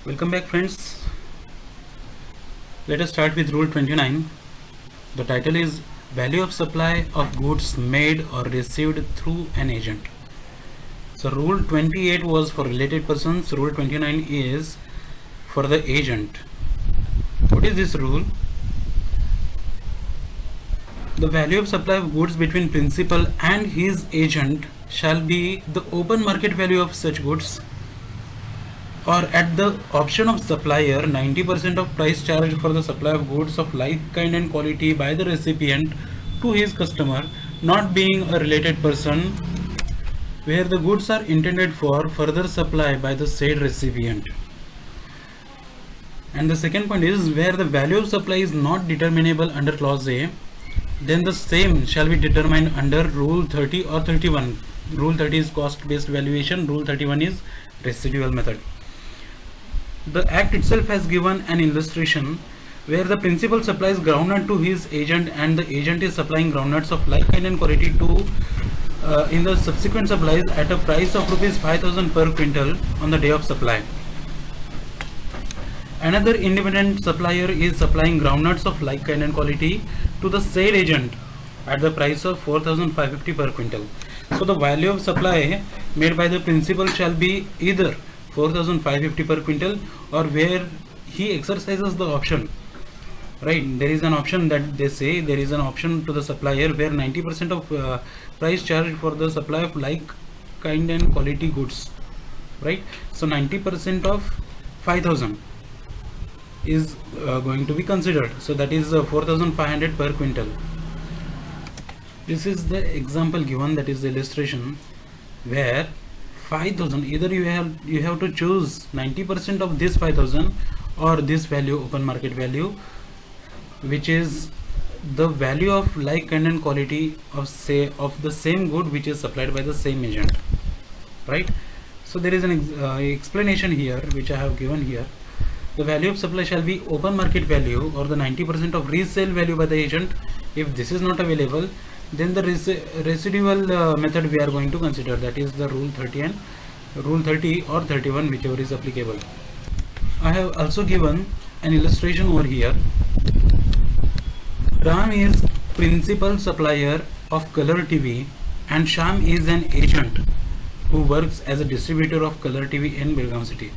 Welcome back, friends. Let us start with Rule 29. The title is Value of Supply of Goods Made or Received Through an Agent. So Rule 28 was for related persons. Rule 29 is for the agent. What is this rule? The value of supply of goods between principal and his agent shall be the open market value of such goods, or at the option of supplier, 90% of price charged for the supply of goods of like kind and quality by the recipient to his customer, not being a related person, where the goods are intended for further supply by the said recipient. And the second point is, where the value of supply is not determinable under clause A, then the same shall be determined under Rule 30 or 31. Rule 30 is cost based valuation, Rule 31 is residual method. The Act itself has given an illustration where the principal supplies groundnut to his agent and the agent is supplying groundnuts of like kind and quality to in the subsequent supplies at a price of rupees 5,000 per quintal on the day of supply. Another independent supplier is supplying groundnuts of like kind and quality to the said agent at the price of 4,550 per quintal. So the value of supply made by the principal shall be either 4,550 per quintal, or where he exercises the option, right? There is an option that they say there is an option to the supplier where 90% of price charged for the supply of like kind and quality goods, right? So 90% of 5,000 is going to be considered. So that is 4,500 per quintal. This is the example given, that is the illustration where 5,000, either you have to choose 90% of this 5,000 or this value, open market value, which is the value of like kind and quality of the same good which is supplied by the same agent, right? So there is an explanation here which I have given here. The value of supply shall be open market value or the 90% of resale value by the agent. If this is not available, then the residual method we are going to consider, that is the Rule 30 and Rule 30 or 31, whichever is applicable. I have also given an illustration over here. Ram is principal supplier of color TV and Sham is an agent who works as a distributor of color TV in Belgaum city.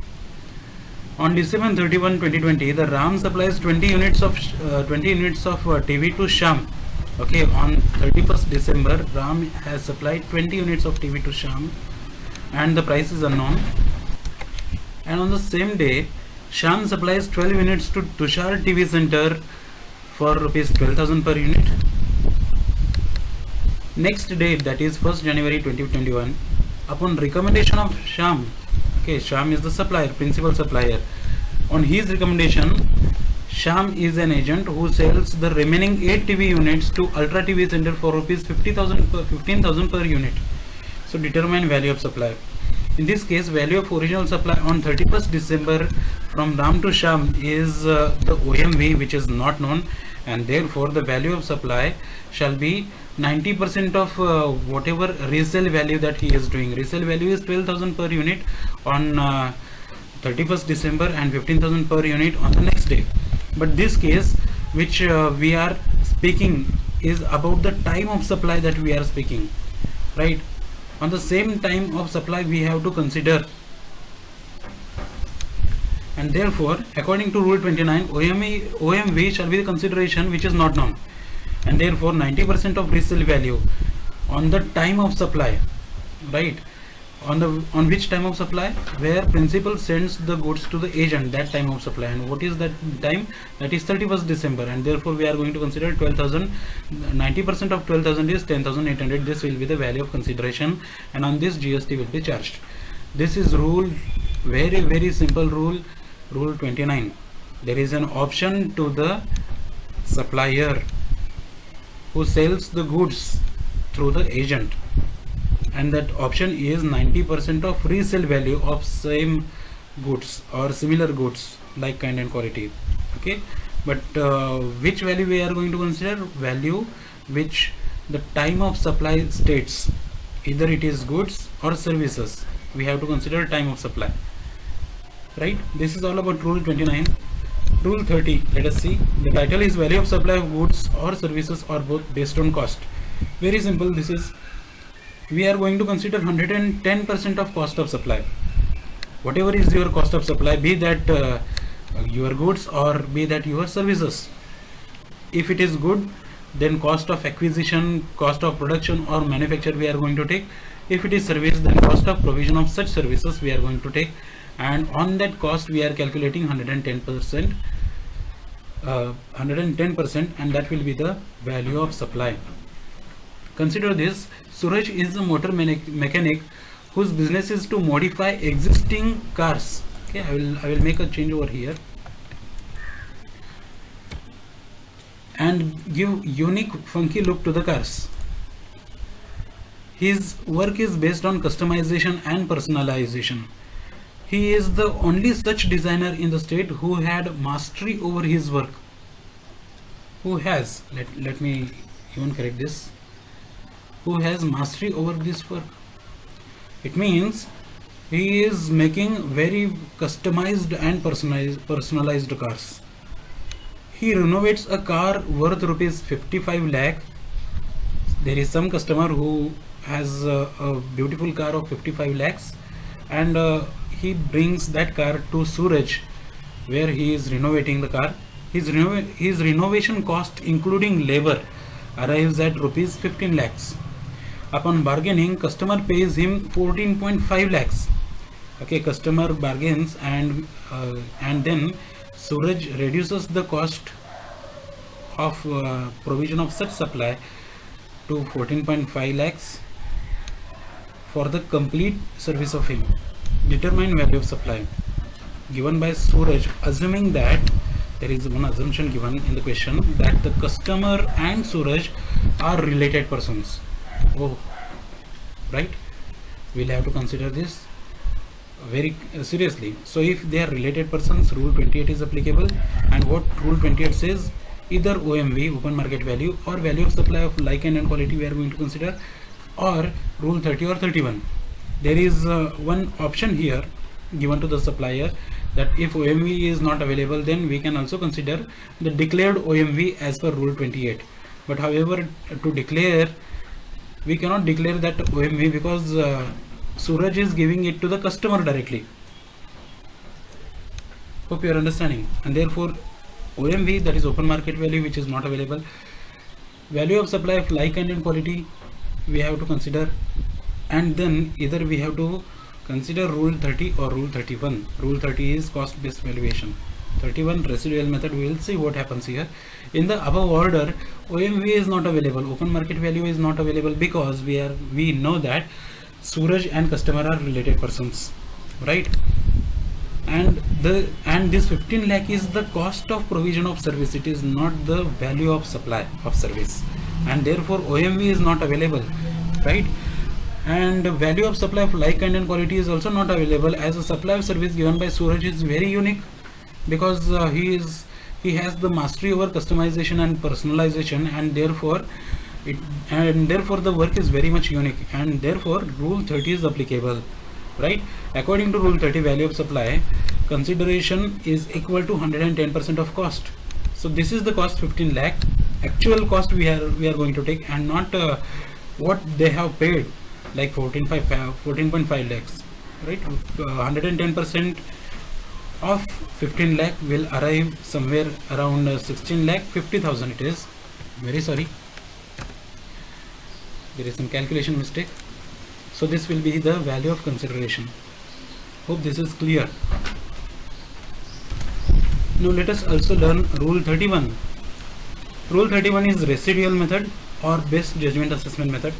On December 31, 2020, the Ram supplies 20 units of TV to Sham. Okay, on 31st December, Ram has supplied 20 units of TV to Sham and the price is unknown. And on the same day, Sham supplies 12 units to Tushar TV Center for rupees 12,000 per unit. Next date, that is 1st January 2021, upon recommendation of Sham, okay, Sham is the supplier, principal supplier. On his recommendation, Sham is an agent who sells the remaining 8 TV units to Ultra TV Center for rupees 15,000 per unit. So determine value of supply. In this case, value of original supply on 31st December from Ram to Sham is the OMV, which is not known, and therefore the value of supply shall be 90% of whatever resale value that he is doing. Resale value is 12,000 per unit on 31st December and 15,000 per unit on the next day. But this case which we are speaking is about the time of supply that we are speaking, right? On the same time of supply we have to consider, and therefore according to Rule 29, OMV shall be the consideration which is not known, and therefore 90% of resale value on the time of supply, right? On which time of supply? Where principal sends the goods to the agent, that time of supply. And what is that time? That is 31st December, and therefore we are going to consider 12,000. 90% of 12,000 is 10,800. This will be the value of consideration, and on this GST will be charged. This is rule, very simple rule, Rule 29. There is an option to the supplier who sells the goods through the agent, and that option is 90% of resale value of same goods or similar goods like kind and quality. Okay, but which value we are going to consider? Value which the time of supply states, either it is goods or services. We have to consider time of supply. right? This is all about rule 29. Rule 30, let us see. The title is value of supply of goods or services or both based on cost. Very simple. This is, we are going to consider 110% of cost of supply. Whatever is your cost of supply, be that your goods or be that your services. If it is good, then cost of acquisition, cost of production or manufacture we are going to take. If it is service, then cost of provision of such services we are going to take, and on that cost we are calculating 110%, and that will be the value of supply. Consider this: Suraj is a motor mechanic whose business is to modify existing cars. Okay, I will make a change over here and give unique funky look to the cars. His work is based on customization and personalization. He is the only such designer in the state who had mastery over his work. Who has, let me even correct this, who has mastery over this work. It means he is making very customized and personalized cars. He renovates a car worth rupees 55 lakh. There is some customer who has a beautiful car of 55 lakhs, and he brings that car to Suraj, where he is renovating the car. His renovation cost including labor arrives at rupees 15 lakhs. Upon bargaining, customer pays him 14.5 lakhs. Okay, customer bargains, and then Suraj reduces the cost of provision of such supply to 14.5 lakhs for the complete service of him. Determine value of supply given by Suraj, assuming that there is one assumption given in the question, that the customer and Suraj are related persons. Oh, right? We'll have to consider this very seriously. So if they are related persons, rule 28 is applicable, and what rule 28 says, either OMV, open market value, or value of supply of like kind and quality we are going to consider, or rule 30 or 31. There is one option here given to the supplier, that if OMV is not available, then we can also consider the declared OMV as per rule 28. But however, to declare, we cannot declare that OMV because Suraj is giving it to the customer directly. Hope you are understanding. And therefore OMV, that is open market value, which is not available. Value of supply of like kind and quality we have to consider, and then either we have to consider rule 30 or rule 31. Rule 30 is cost based valuation, 31 residual method. We will see what happens here. In the above order, OMV is not available, open market value is not available, because we know that Suraj and customer are related persons, right? And this 15 lakh is the cost of provision of service. It is not the value of supply of service, and therefore OMV is not available, right? And value of supply of like kind and quality is also not available, as a supply of service given by Suraj is very unique, because he has the mastery over customization and personalization, and therefore the work is very much unique, and therefore rule 30 is applicable, right? According to rule 30, value of supply consideration is equal to 110% of cost. So this is the cost 15 lakh. Actual cost we are going to take, and not what they have paid, like 14.5 lakhs, right? 110% of 15 lakh will arrive somewhere around 16 lakh 50,000. It is, very sorry, there is some calculation mistake. So this will be the value of consideration. Hope this is clear. Now let us also learn rule 31. Rule 31 is residual method or best judgment assessment method.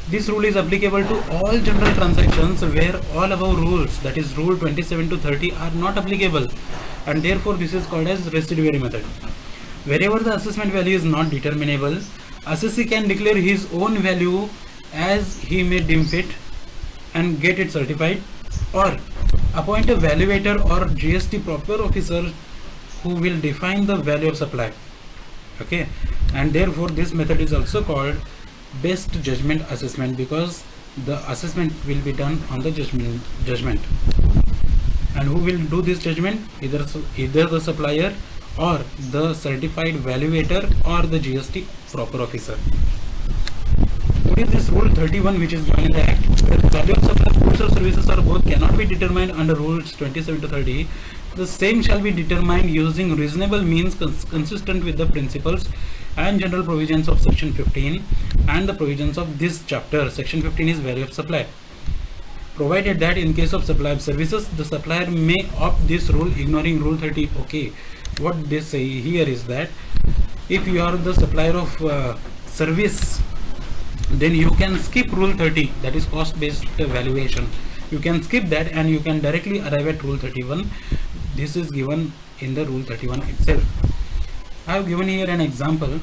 This rule is applicable to all general transactions where all above rules, that is rule 27 to 30, are not applicable, and therefore this is called as residuary method. Wherever the assessment value is not determinable, assessee can declare his own value as he may deem fit and get it certified, or appoint a valuator or GST proper officer who will define the value of supply. Okay, and therefore this method is also called best judgment assessment, because the assessment will be done on the judgment. And who will do this judgment? Either the supplier or the certified valuator or the GST proper officer. What is this Rule 31 which is given in the Act? Where the value of supply of goods or services or both cannot be determined under Rules 27 to 30, the same shall be determined using reasonable means consistent with the principles and general provisions of Section 15 and the provisions of this chapter. Section 15 is value of supply. Provided that in case of supply of services, the supplier may opt this rule ignoring Rule 30. Okay, what they say here is that if you are the supplier of service, then you can skip Rule 30, that is cost based valuation. You can skip that and you can directly arrive at Rule 31. This is given in the Rule 31 itself. I have given here an example.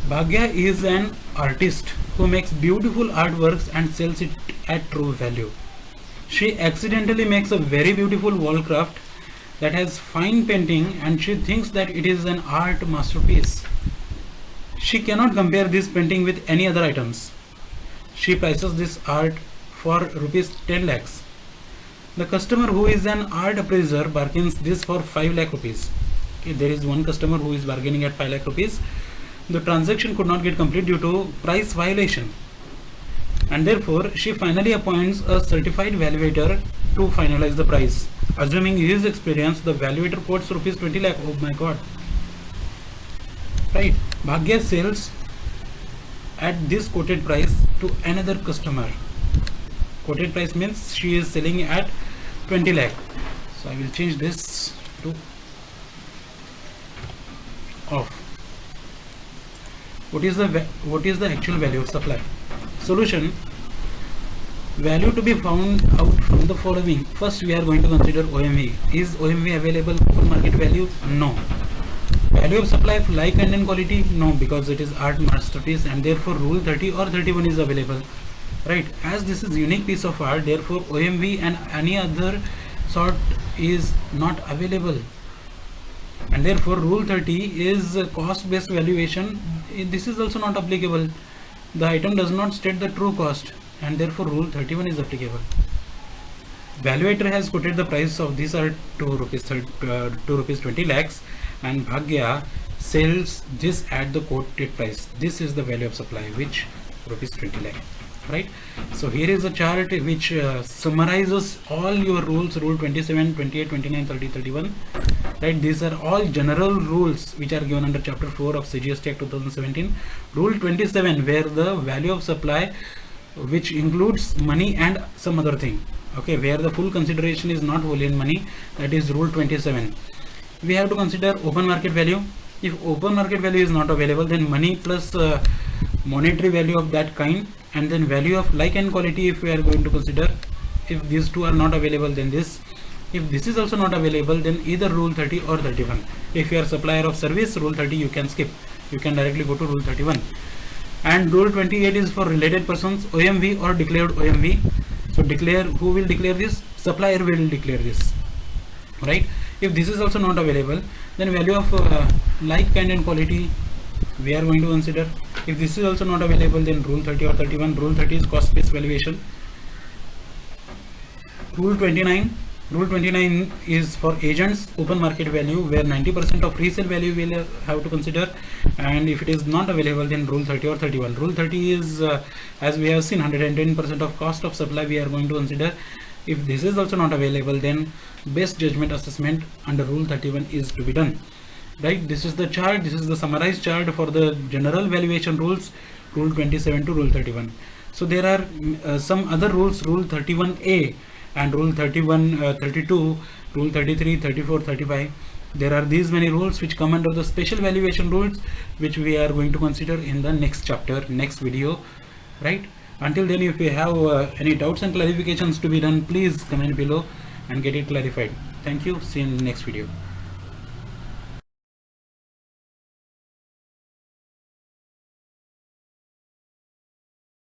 Bhagya is an artist who makes beautiful artworks and sells it at true value. She accidentally makes a very beautiful wall craft that has fine painting and she thinks that it is an art masterpiece. She cannot compare this painting with any other items. She prices this art for rupees 10 lakhs. The customer, who is an art appraiser, bargains this for 5 lakh rupees. Okay, there is one customer who is bargaining at 5 lakh rupees. The transaction could not get complete due to price violation, and therefore she finally appoints a certified valuator to finalize the price. Assuming his experience, the valuator quotes rupees 20 lakh. Oh my god. Right. Bhagya sells at this quoted price to another customer. Quoted price means she is selling at 20 lakh. So I will change this to off. What is the actual value of supply? Solution. Value to be found out from the following. First, we are going to consider OMV. Is OMV available for market value? No. Value of supply of like and quality? No, because it is art masterpiece and therefore Rule 30 or 31 is available. Right. As this is unique piece of art, therefore OMV and any other sort is not available. And therefore Rule 30 is cost based valuation. This is also not applicable. The item does not state the true cost and therefore Rule 31 is applicable. Valuator has quoted the price of this art to rupees 20 lakhs and Bhagya sells this at the quoted price. This is the value of supply, which rupees 20 lakh. Right. So here is a chart which summarizes all your rules, Rule 27, 28, 29, 30, 31. Right. These are all general rules which are given under Chapter 4 of CGST Act 2017. Rule 27, where the value of supply, which includes money and some other thing. Okay, where the full consideration is not wholly in money, that is Rule 27. We have to consider open market value. If open market value is not available, then money plus monetary value of that kind, and then value of like and quality if we are going to consider. If these two are not available, then this. If this is also not available, then either Rule 30 or 31. If you are supplier of service, Rule 30 you can skip. You can directly go to Rule 31. And Rule 28 is for related persons, OMV or declared OMV. So declare, who will declare this? Supplier will declare this. Right. If this is also not available, then value of like kind and quality we are going to consider. If this is also not available, then Rule 30 or 31. Rule 30 is cost based valuation. Rule 29. Rule 29 is for agents, open market value, where 90% of resale value will have to consider, and if it is not available, then Rule 30 or 31. Rule 30 is as we have seen, 110% of cost of supply we are going to consider. If this is also not available, then best judgment assessment under Rule 31 is to be done. Right, this is the chart, this is the summarized chart for the general valuation rules, Rule 27 to Rule 31. So there are some other rules, Rule 31A and Rule 31, 32, Rule 33, 34, 35. There are these many rules which come under the special valuation rules, which we are going to consider in the next chapter, next video. Right. Until then, if you have any doubts and clarifications to be done, please comment below and get it clarified. Thank you. See you in the next video.